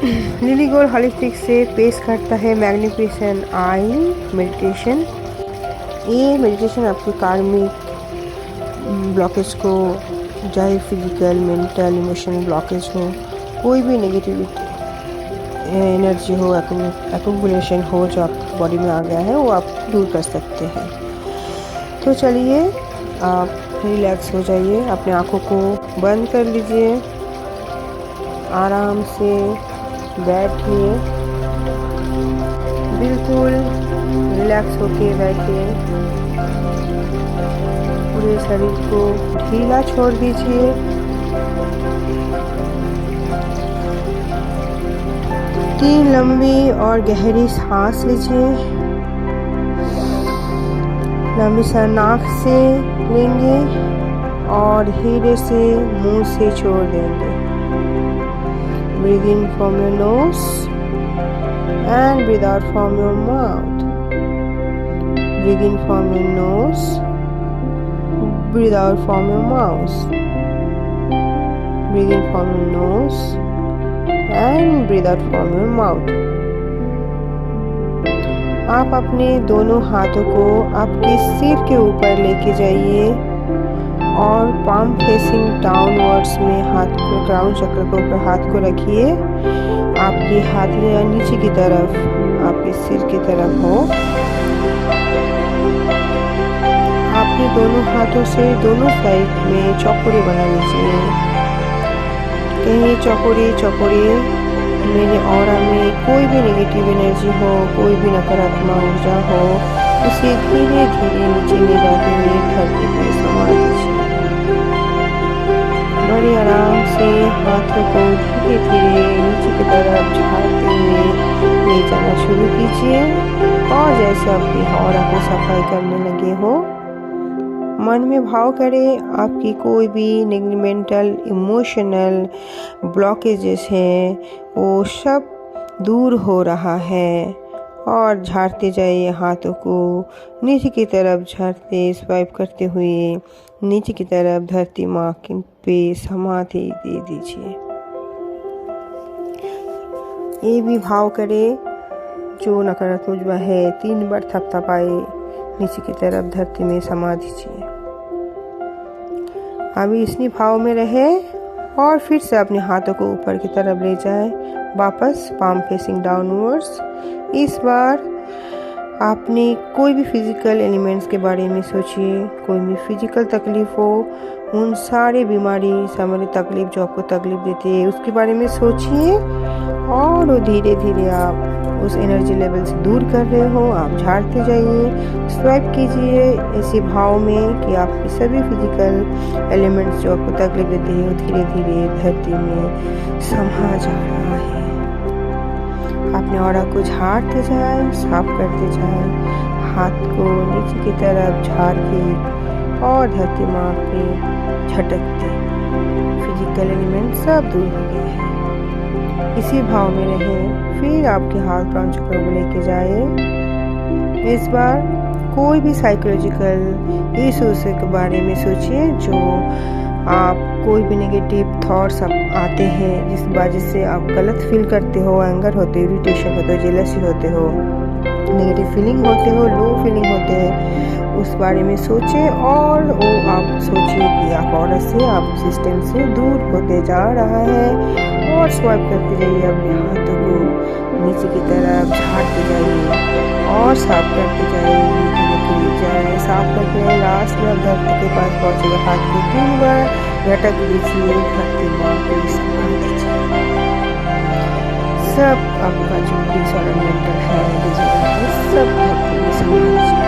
Lily gold holistic से पेश करता है मैग्निफिसेंट आई मेडिटेशन। ये मेडिटेशन आपके कार्मिक ब्लॉकेज को, चाहे फिजिकल, मेंटल, इमोशनल ब्लॉकेज हो, कोई भी नेगेटिविटी एनर्जी हो, एक्यूमुलेशन हो जो आपकी बॉडी में आ गया है, वो आप दूर कर सकते हैं। तो चलिए आप रिलैक्स हो जाइए, अपने आँखों को बंद कर लीजिए, आराम से बैठिए, बिल्कुल रिलैक्स होके बैठिए, पूरे शरीर को ढीला छोड़ दीजिए। तीन लंबी और गहरी सांस लीजिए, लंबी सा नाक से लेंगे और धीरे से मुंह से छोड़ देंगे। Breathe in from your nose and breathe out from your mouth. Breathe in from your nose, breathe out from your mouth. Breathe in from your nose and breathe out from your mouth. आप अपने दोनों हाथों को आपके सिर के ऊपर लेके जाइए और पाम फेसिंग डाउनवर्ड्स में हाथ को, क्राउन चक्र के ऊपर हाथ को रखिए। आपके हाथ नीचे की तरफ, आपके सिर की तरफ हो। आपने दोनों हाथों से दोनों साइड में चौकोरे बना लीजिए। कहीं चौकोरे मेरे ऑरा में कोई भी नेगेटिव एनर्जी हो, कोई भी नकारात्मक ऊर्जा हो, उसे धीरे धीरे नीचे ले जाते हुए धरती पे समा दीजिए। बड़े आराम से हाथों को धीरे धीरे नीचे की तरफ झाड़ते हुए ले जाना शुरू कीजिए और जैसे आपकी ऑरा को सफाई करने लगे हो, मन में भाव करें आपकी कोई भी मेंटल, इमोशनल ब्लॉकेजेस हैं, वो सब दूर हो रहा है। और झाड़ते जाइए हाथों को नीचे की तरफ, झाड़ते स्वाइप करते हुए नीचे की तरफ धरती माँ पे समाधि दे दीजिए। ये भी भाव करें जो नकारात्मक ऊर्जा है 3 बार थपथपाए नीचे की तरफ धरती में समा दीजिए। अभी इसी भाव में रहे और फिर से अपने हाथों को ऊपर की तरफ ले जाए, वापस पाम फेसिंग डाउनवर्ड्स। इस बार आपने कोई भी फिजिकल एलिमेंट्स के बारे में सोचिए, कोई भी फिजिकल तकलीफ हो, उन सारे बीमारी, सामान्य तकलीफ जो आपको तकलीफ देती है उसके बारे में सोचिए और धीरे धीरे आप उस एनर्जी लेवल से दूर कर रहे हो। आप झाड़ते जाइए, स्वाइप कीजिए ऐसे भाव में कि आपके सभी फिजिकल एलिमेंट्स जो आपको तकलीफ देते हैं वो धीरे धीरे धरती में समा जा रहा है। अपने ऑरा को झाड़ते जाए, साफ करते जाए, हाथ को नीचे की तरफ झाड़ के और धरती माँ पे झटकते। फिजिकल एलिमेंट सब दूर हो गए हैं। इसी भाव में रहे। फिर आपके हाथ क्राउन चक्र को लेके जाए। इस बार कोई भी साइकोलॉजिकल इश्यूज के बारे में सोचिए जो आप, कोई भी नेगेटिव थॉट्स आते हैं जिस वजह से आप गलत फील करते हो, एंगर होते हो, इरिटेशन होते हो, जेलसी होते हो, नेगेटिव फीलिंग होते हो, लो फीलिंग होते हैं, उस बारे में सोचें और वो आप सोचिए कि आप औरत से, आप सिस्टम से दूर होते जा रहा है और स्वाइप करते जाइए अपने हाथों को नीचे की तरफ, झाड़ते जाइए और साफ करते जाइए, साफ करके लास्ट में आप धरती के पास पहुँचेगा, हाथ को 3 बार झटक दीजिए, धरती माँ को समा दीजिए। सब आपका जो भी मेंटल है, सब धरती में समा दीजिए।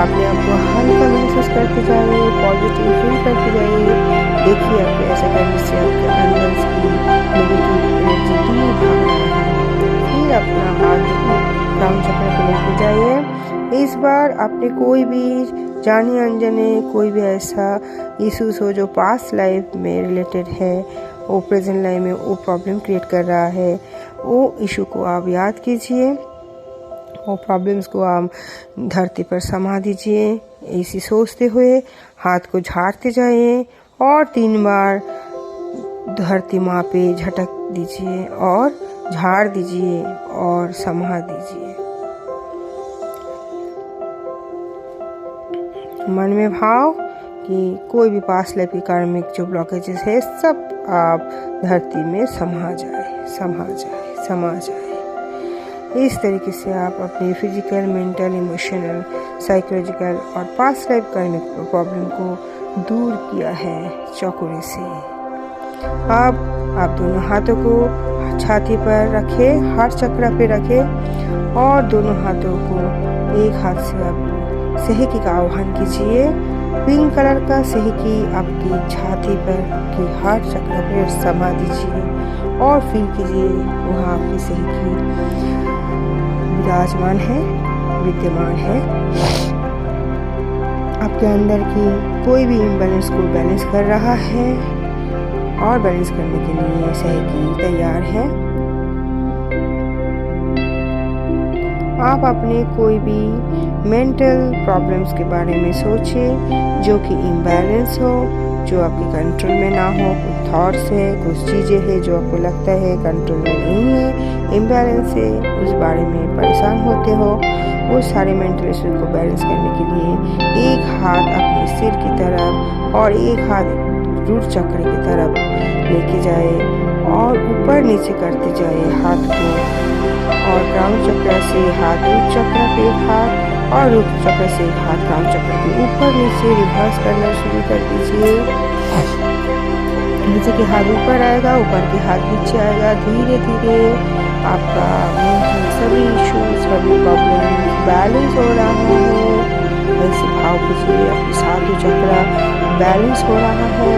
अपने आप को हल्का महसूस करते जाइए, पॉजिटिव फील करते जाइए। देखिए आपको ऐसा करने से आपके अंदर की नेगेटिव एनर्जी दूर भाग रहा है। फिर अपना हाथ क्राउन चक्र को लेके जाइए। इस बार आपने कोई भी जाने अनजाने कोई भी ऐसा इश्यूज हो जो पास्ट लाइफ में रिलेटेड है, वो प्रेजेंट लाइफ में वो प्रॉब्लम क्रिएट कर रहा है, वो इशू को आप याद कीजिए, वो प्रॉब्लम्स को आप धरती पर समा दीजिए। ऐसी सोचते हुए हाथ को झाड़ते जाइए और 3 बार धरती माँ पे झटक दीजिए और झाड़ दीजिए और संभाल दीजिए। मन में भाव कि कोई भी पास्ट लाइफ की कार्मिक जो ब्लॉकेजेस है सब आप धरती में समा जाए। इस तरीके से आप अपनी फिजिकल, मेंटल, इमोशनल, साइकोलॉजिकल और पास्ट लाइफ कार्मिक प्रॉब्लम को दूर किया है चौकोरे से। अब आप दोनों हाथों को छाती पर रखें, हार्ट चक्र पे रखें और दोनों हाथों को एक हाथ से आप सेहकी का आह्वान कीजिए। पिंक कलर का सेहकी आपकी छाती पर, आपकी हार्ट चक्र पर समा दीजिए और फील कीजिए वहाँ आपकी सेहकी विराजमान है, विद्यमान है। आपके अंदर की कोई भी इम्बैलेंस को बैलेंस कर रहा है और बैलेंस करने के लिए सेहकी तैयार है। आप अपने कोई भी मेंटल प्रॉब्लम्स के बारे में सोचें जो कि इम्बैलेंस हो, जो आपके कंट्रोल में ना हो। कुछ थॉट्स है, कुछ चीज़ें हैं जो आपको लगता है कंट्रोल में नहीं है, इम्बैलेंस है, उस बारे में परेशान होते हो। वो सारे मेंटल इशू को बैलेंस करने के लिए एक हाथ अपने सिर की तरफ और एक हाथ रूट चक्र की तरफ लेके जाए और ऊपर नीचे करते जाए हाथ को, और क्राउन चक्र से हाथ रूट चक्र पे हाथ और रूट चक्र से हाथ क्राउन चक्र पे ऊपर नीचे रिवर्स करना शुरू कर दीजिए। नीचे के हाथ ऊपर आएगा, ऊपर के हाथ नीचे आएगा। धीरे धीरे आपका सभी इश्यूज, सभी प्रॉब्लम बैलेंस हो रहा है। ऐसे भाव कीजिए आपके सातों चक्र बैलेंस हो रहा है।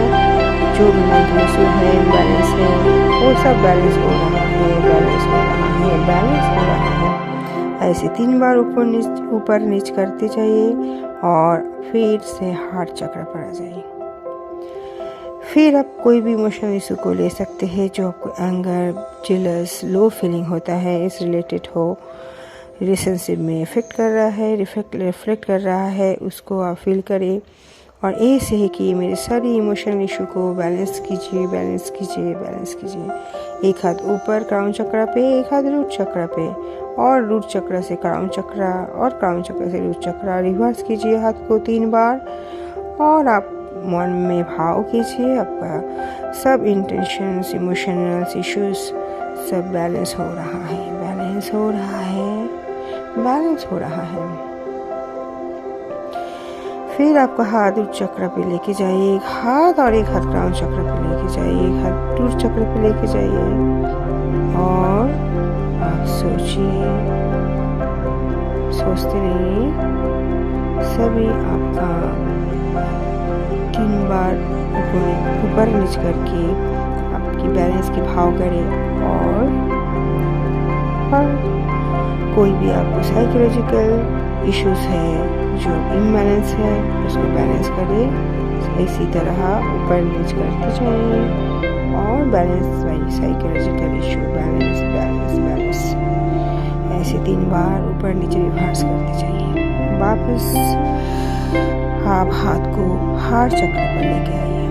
जो भी मेंटल इशू है, बैलेंस है, वो सब बैलेंस हो रहा है, बैलेंस हो रहा है, बैलेंस हो रहा है। ऐसे 3 बार ऊपर नीच करते जाइए और फिर से हार्ट चक्र पर आ जाइए। फिर आप कोई भी इमोशनल इशू को ले सकते हैं जो आपको एंगर, जेलस, लो फीलिंग होता है, इस रिलेटेड हो, रिलेशनशिप में इफेक्ट कर रहा है, रिफ्लेक्ट कर रहा है, उसको आप फील करें और ऐसे ही कि मेरे सारी इमोशनल इशू को बैलेंस कीजिए, बैलेंस कीजिए, बैलेंस कीजिए। एक हाथ ऊपर क्राउन चक्र पे, एक हाथ रूट चक्र पे और रूट चक्र से क्राउन चक्र और क्राउन चक्र से रूट चक्र। रिवर्स कीजिए हाथ को 3 बार और आप मन में भाव कीजिए आपका सब इंटेंशंस, इमोशनल इश्यूज सब बैलेंस हो रहा है, बैलेंस हो रहा है, बैलेंस हो रहा है। फिर आपका हाथ रूट चक्र पे लेके जाइए, एक हाथ और एक हाथ क्राउन चक्र पे लेके जाइए, एक हाथ रूट चक्र पे लेके जाइए और आप सोचिए, सोचते रहिए। सभी आपका 3 बार ऊपर नीच करके आपकी बैलेंस की भाव करें और कोई भी आपको साइकोलॉजिकल इश्यूज है जो इम्बैलेंस है उसको बैलेंस करें। इसी तरह ऊपर नीच करते जाइए और balance by psychological issue, balance balance balance. ऐसे 3 बार ऊपर नीचे रिवर्स करते जाइए। वापस आप हाथ को हार्ट चक्र पर लेके आइए।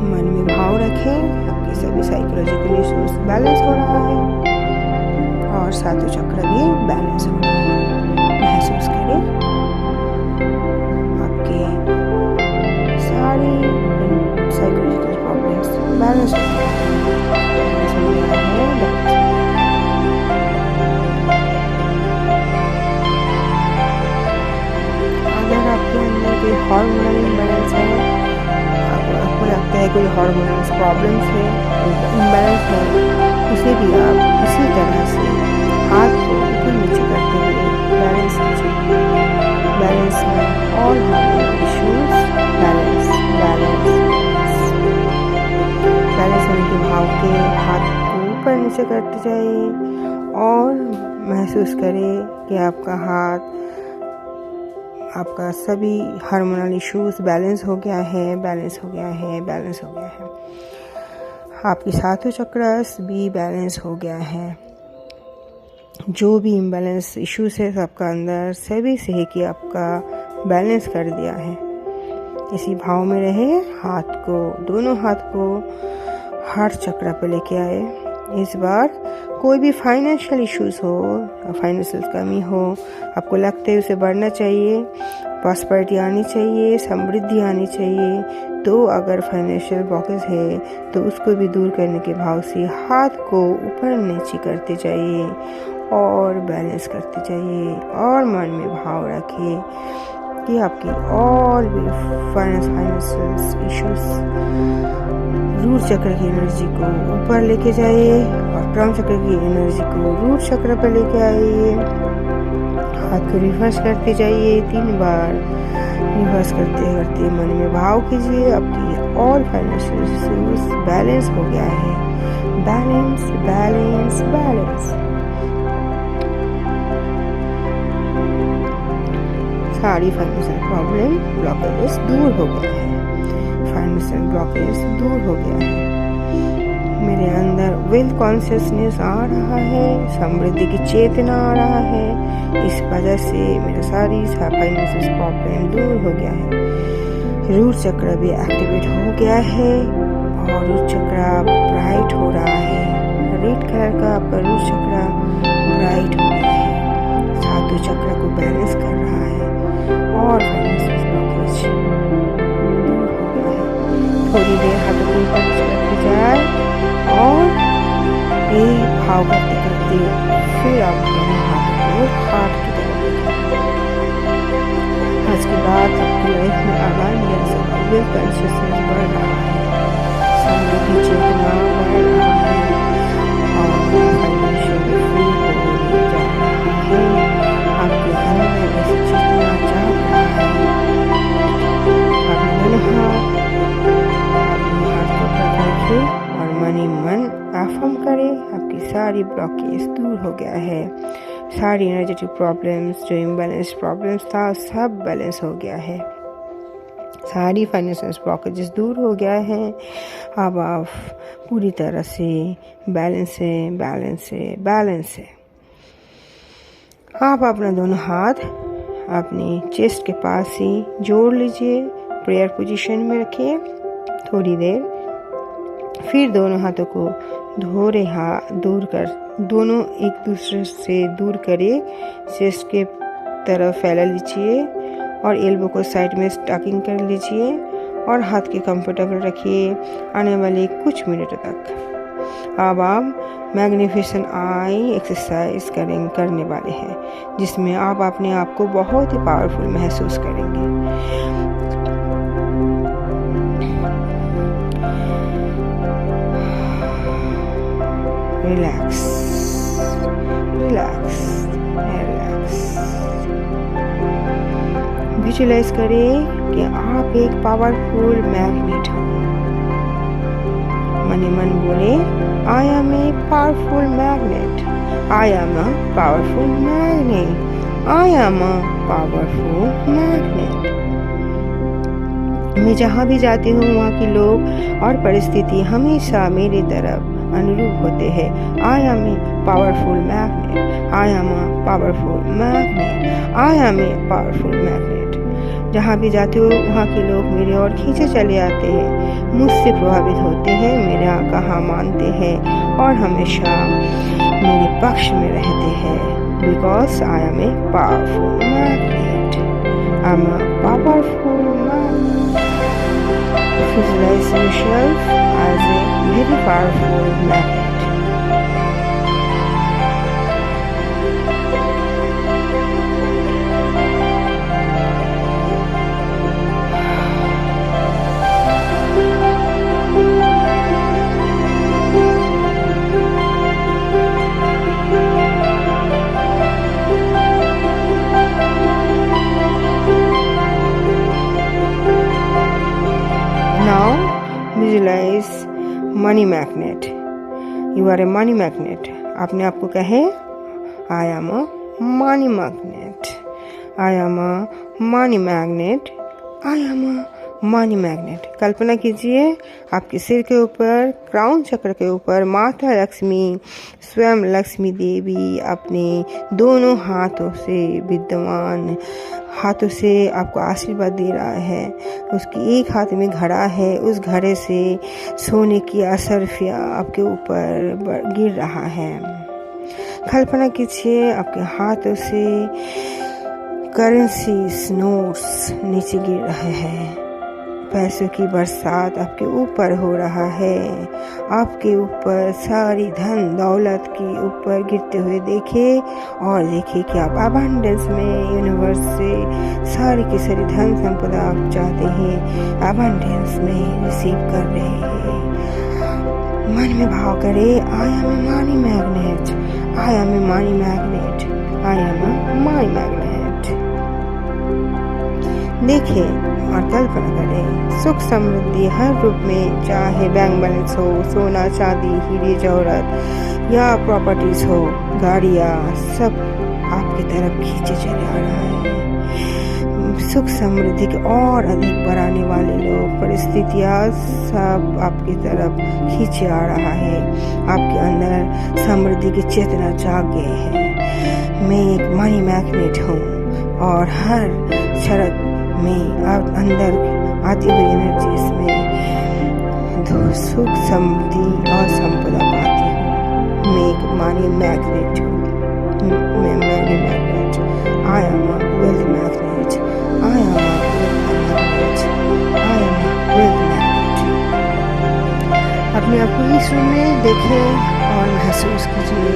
मन में भाव रखें आपके सभी साइकोलॉजिकल इश्यूज बैलेंस हो रहा है और सातों चक्र भी बैलेंस हो रहा है। महसूस करें आपके सारी साइकोलॉजिकल प्रॉब्लम्स बैलेंस हो रहा है। अगर आपके अंदर कोई हार्मोनल इम्बैलेंस है, आपको लगता है कोई हार्मोनल प्रॉब्लम्स है, इम्बैलेंस है, उसे भी आप इसी तरह से हाथ को ऊपर नीचे करते हुए बैलेंस कीजिए। बैलेंस में all hormonal issues balance balance balance होने के भाव के हाथ को ऊपर नीचे करते जाइए और महसूस करें कि आपका हाथ, आपका सभी हार्मोनल इश्यूज बैलेंस हो गया है, बैलेंस हो गया है, बैलेंस हो गया है। आपकी सातों चक्रस भी बैलेंस हो गया है। जो भी इम्बैलेंस इश्यूज है सबका अंदर सभी से कि आपका बैलेंस कर दिया है। इसी भाव में रहे। हाथ को, दोनों हाथ को हार्ट चक्र पे लेके आए। इस बार कोई भी फाइनेंशियल इश्यूज हो, फाइनेंशियल कमी हो, आपको लगता है उसे बढ़ना चाहिए, प्रॉस्पेरिटी आनी चाहिए, समृद्धि आनी चाहिए, तो अगर फाइनेंशियल ब्लॉकेज है तो उसको भी दूर करने के भाव से हाथ को ऊपर नीचे करते जाइए और बैलेंस करते जाइए और मन में भाव रखिए कि आपकी ऑल भी फाइनेंशियल इश्यूज रूट चक्र की एनर्जी को ऊपर लेके जाइए और क्रम चक्र की एनर्जी को रूट चक्र पर लेके आइए। हाथ को रिवर्स करते जाइए 3 बार। रिवर्स करते करते मन में भाव कीजिए आपकी ऑल फाइनेंशियल इश्यूज बैलेंस हो गया है। Balance balance balance. सारी फाइनेंशियल प्रॉब्लम ब्लॉकेज दूर हो गया है। फाइनेंशियल ब्लॉकेज दूर हो गया है। मेरे अंदर वेल्थ कॉन्शियसनेस आ रहा है, समृद्धि की चेतना आ रहा है। इस वजह से मेरा सारी फाइनेंशियल प्रॉब्लम दूर हो गया है। रूट चक्र भी एक्टिवेट हो गया है और रूट चक्र ब्राइट हो रहा है। रेड कलर का आपका रूट चक्र ब्राइट हो गया है, सातों चक्र को बैलेंस कर रहा है और फाइनेंशियल ब्लॉकेज दूर हो गया है। थोड़ी देर हाथों को ऊपर करते जाए और एक भाव करते करते फिर आप दोनों हाथों को हार्ट की तरफ लेकर आज के बाद आपकी लाइफ में अवेयरनेस और विल कॉन्शियसनेस बढ़ रहा है, समृद्धि चेतना बढ़ रहा है और फाइनेंशियल फ्री होने जा रहा है। आपके अंदर ऐसी चेतना जाग रहा है। अपने हाथ को पकड़िए और मन ही मन अफर्म करें आपकी सारी ब्लॉकेज दूर हो गया है। सारी एनर्जेटिक प्रॉब्लम्स, जो इम्बैलेंस प्रॉब्लम्स था, सब बैलेंस हो गया है। सारी फाइनेंशियल ब्लॉकेजेस दूर हो गया है। अब आप पूरी तरह से बैलेंस है। आप अपना दोनों हाथ अपनी चेस्ट के पास ही जोड़ लीजिए, प्रेयर पोजीशन में रखिए थोड़ी देर। फिर दोनों हाथों को दोनों एक दूसरे से दूर करिए, चेस्ट के तरफ फैला लीजिए और एल्बो को साइड में स्टकिंग कर लीजिए और हाथ के कंफर्टेबल रखिए आने वाले कुछ मिनट तक। अब आप मैग्निफिसेंट आई एक्सरसाइज करने वाले हैं, जिसमें आप अपने आप को बहुत ही पावरफुल महसूस करेंगे। Relax relax relax. विजुअलाइज करें कि आप एक पावरफुल मैग्नेट हो। मन ही मन बोले, I am a powerful magnet, I am a powerful magnet, I am a powerful magnet. मैं जहाँ भी जाती हूँ वहाँ के लोग और परिस्थिति हमेशा मेरी तरफ अनुरूप होते हैं। I am a powerful magnet, I am a powerful magnet, I am a powerful magnet. जहाँ भी जाते हो वहाँ के लोग मेरे ओर खींचे चले आते हैं, मुझसे प्रभावित होते हैं, मेरा कहा मानते हैं और हमेशा मेरे पक्ष में रहते हैं। Because I am a powerful magnet, I am a powerful magnet. Visualize yourself as a very powerful magnet. Now visualize money magnet. You are a money magnet. अपने आप को कहे, I am a money magnet, I am a money magnet, I am a money magnet. कल्पना कीजिए आपके सिर के ऊपर, क्राउन चक्र के ऊपर माता लक्ष्मी, स्वयं लक्ष्मी देवी अपने दोनों हाथों से विद्यमान हाथों से आपको आशीर्वाद दे रहा है। उसकी एक हाथ में घड़ा है, उस घड़े से सोने की असरफिया आपके ऊपर गिर रहा है। कल्पना कीजिए आपके हाथों से करेंसी नोट्स नीचे गिर रहे हैं। पैसों की बरसात आपके ऊपर हो रहा है। आपके ऊपर सारी धन दौलत की ऊपर गिरते हुए देखिए और देखिए कि आप अबंडेंस में यूनिवर्स से सारी की सारी धन संपदा आप चाहते हैं अबंडेंस में रिसीव कर रहे हैं। मन में भाव करे, I am a money magnet, I am a money magnet, I am a money magnet. देखें और कल्पना करें सुख समृद्धि हर रूप में, चाहे बैंक बैलेंस हो, सोना चांदी हीरे जवाहरात या प्रॉपर्टीज हो, गाड़ियाँ, सब आपकी तरफ खींचे चले आ रहा है। सुख समृद्धि के और अधिक बढ़ाने वाले लोग, परिस्थितियाँ सब आपकी तरफ खींचे आ रहा है। आपके अंदर समृद्धि की चेतना जाग गए है। मैं एक मनी मैग्नेट हूँ और हर क्षण में अंदर आती हुई एनर्जीज में सुख समृद्धि और संपदा पाती हूँ। मैं एक मनी मैग्नेट हूँ। मैं money magnet, I am a wealth magnet, I am a wealth magnet, I am a wealth magnet. अपने आप को इस रूम में देखें और महसूस कीजिए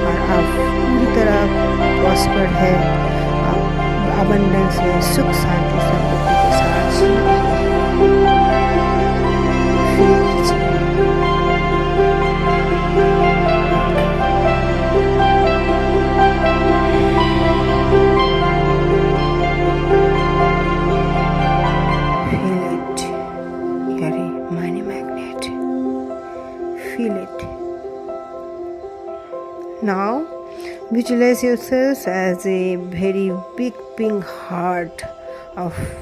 और आप पूरी तरह प्रॉस्पर्ड है। अबंडेंस में सुख शांति समृद्धि के साथ जी फील कीजिए। Feel it, you're a money magnet. Feel it. Now visualize yourself as a very big pink heart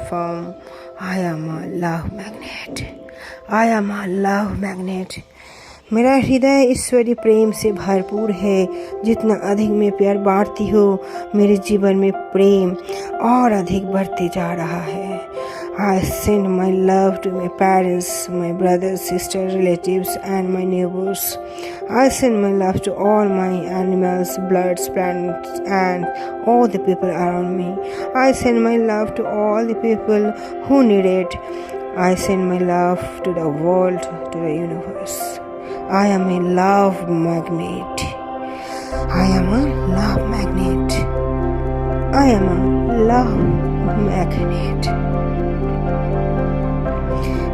from I am a love magnet. I am a love magnet. मेरा हृदय ईश्वरीय प्रेम से भरपूर है। जितना अधिक मैं प्यार बांटती हो, मेरे जीवन में प्रेम और अधिक बढ़ते जा रहा है। I send my love to my parents, my brothers, sisters, relatives and my neighbors. I send my love to all my animals, birds, plants and all the people around me. I send my love to all the people who need it. I send my love to the world, to the universe. I am a love magnet. I am a love magnet. I am a love magnet.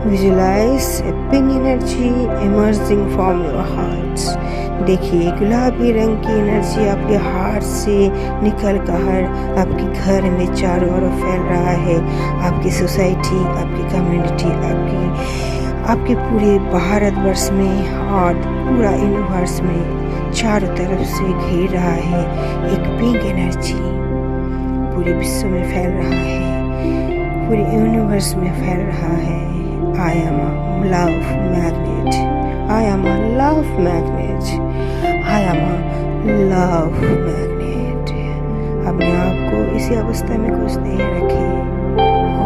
Visualize a pink energy emerging from your hearts. देखिए गुलाबी रंग की energy आपके heart से निकल कर आपके घर में चारों ओर फैल रहा है। आपकी सोसाइटी, आपकी कम्युनिटी, आपके पूरे भारतवर्ष में और पूरा यूनिवर्स में चारों तरफ से घेर रहा है। एक पिंक एनर्जी पूरे विश्व में फैल रहा है, पूरे यूनिवर्स में फैल रहा है। I am a love magnet. I am a love magnet. I am a love magnet. अपने आप को इसी अवस्था में कुछ देर रखें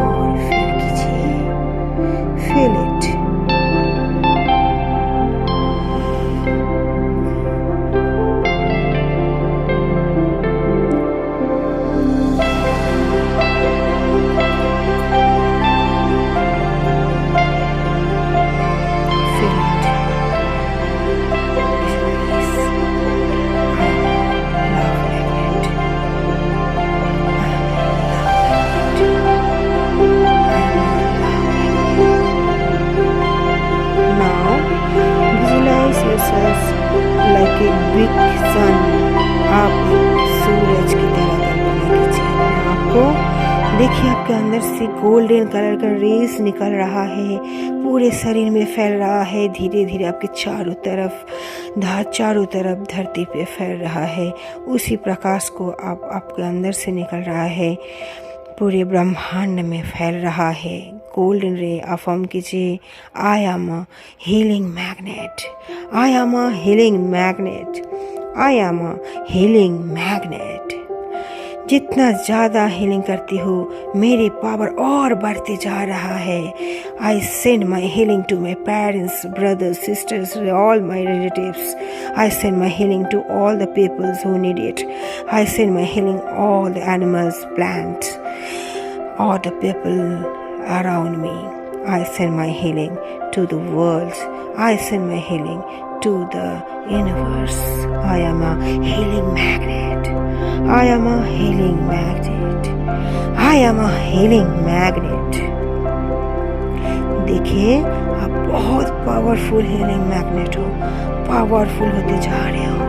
और फील कीजिए। Feel it. like a big sun. आप एक सूरज की तरह कल्पना कीजिए अपने आप को। देखिए आपके अंदर से गोल्डन कलर का रेस निकल रहा है, पूरे शरीर में फैल रहा है, धीरे धीरे आपके चारों तरफ धरती पे फैल रहा है। उसी प्रकाश को आपके अंदर से निकल रहा है, पूरे ब्रह्मांड में फैल रहा है। गोल्डन रे अफर्म कीजिए, I am a healing magnet, I am a healing magnet, I am a healing magnet. जितना ज़्यादा हीलिंग करती हूँ मेरी पावर और बढ़ते जा रहा है। I send my healing to my parents, brothers, sisters, all my relatives. I send my healing to all the peoples who need it. I send my healing all the animals, plants, all the people around me. I send my healing to the world. I send my healing to the universe. I am a healing magnet. I am a healing magnet. I am a healing magnet. देखिए आप बहुत powerful healing magnet हो, powerful होते जा रहे हो।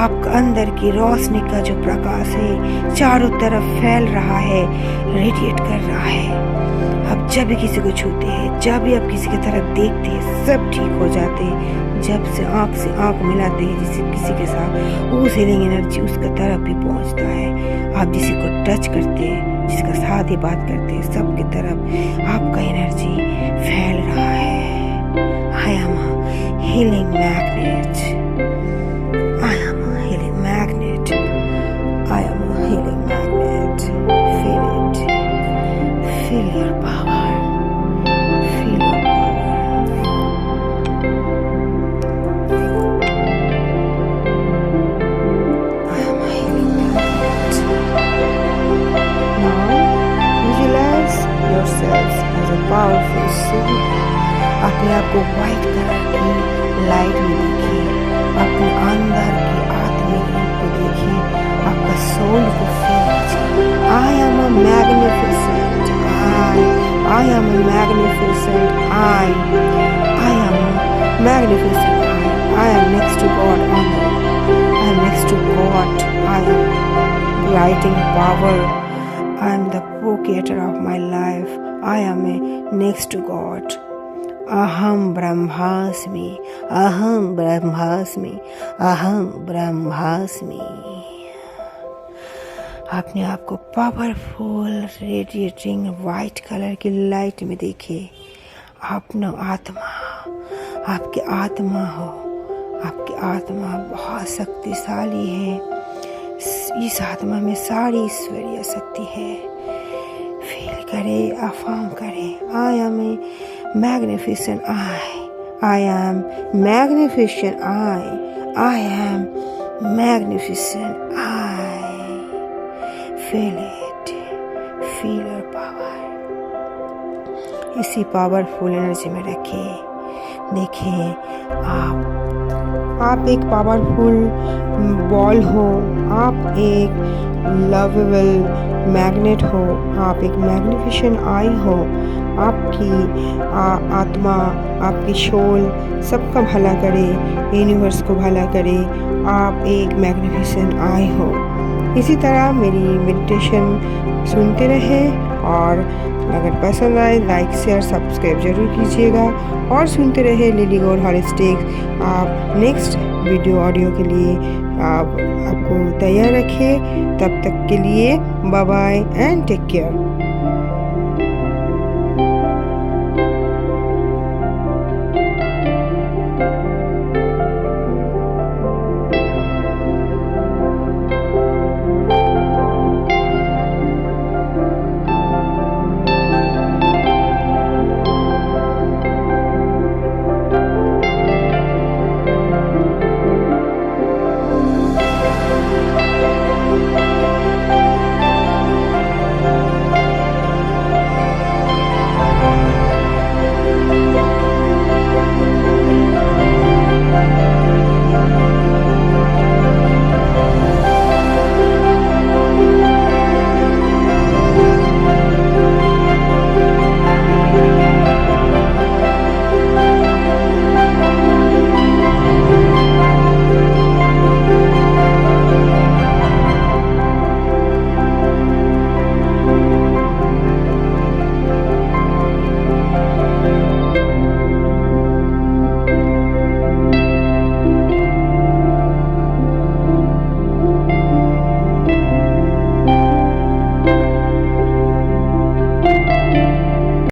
आपका अंदर की रोशनी का जो प्रकाश है चारों तरफ फैल रहा है, रेडिएट कर रहा है। आप जब भी किसी को छूते हैं, जब भी आप किसी की तरफ देखते हैं, सब ठीक हो जाते हैं। जब से आंख मिलाते हैं जिसे किसी के साथ, उस हीलिंग एनर्जी उसका तरफ भी पहुंचता है। आप जिसी को टच करते हैं, जिसका साथ ही बात करते हैं, सबकी तरफ आपका एनर्जी फैल रहा है। I am a healing magnet, I am a healing magnet, I am a healing magnet. Feel it, feel your power, feel your power. I am a healing magnet. Now visualise yourself as a powerful soul. अपने आप को white colour की light में देखिए, अपने अंदर की आत्मिक रूप को देखिए, आपका सोल को फील कीजिए। I am a magnificent I am a magnificent I am a magnificent I am next to God honour, I am next to God, I am writing power, I am the procreator of my life, I am a next to God. अहम ब्रह्मास्मि, अहम ब्रह्मास्मि, अहम ब्रह्मास्मि। अपने आप को powerful radiating white colour की लाइट में देखिए। अपना आत्मा, आपकी आत्मा हो, आपकी आत्मा बहुत शक्तिशाली है। इस आत्मा में सारी ईश्वरीय शक्ति है। फील करे, अफर्म करे, I am a magnificent I am magnificent I am magnificent I. Feel it, feel your power. इसी पावरफुल एनर्जी में रखिए। देखिए आप एक पावरफुल बॉल हो, आप एक लवेबल मैग्नेट हो, आप एक मैग्निफिसेंट आई हो। आपकी आत्मा, आपकी सोल सबका भला करे, यूनिवर्स को भला करे। आप एक मैग्निफिसेंट आई हो। इसी तरह मेरी मेडिटेशन सुनते रहें और अगर पसंद आए लाइक शेयर सब्सक्राइब जरूर कीजिएगा और सुनते रहे लिली गोल्ड होलिस्टिक्स। आप नेक्स्ट वीडियो ऑडियो के लिए आपको तैयार रखिए। तब तक के लिए bye bye and take care.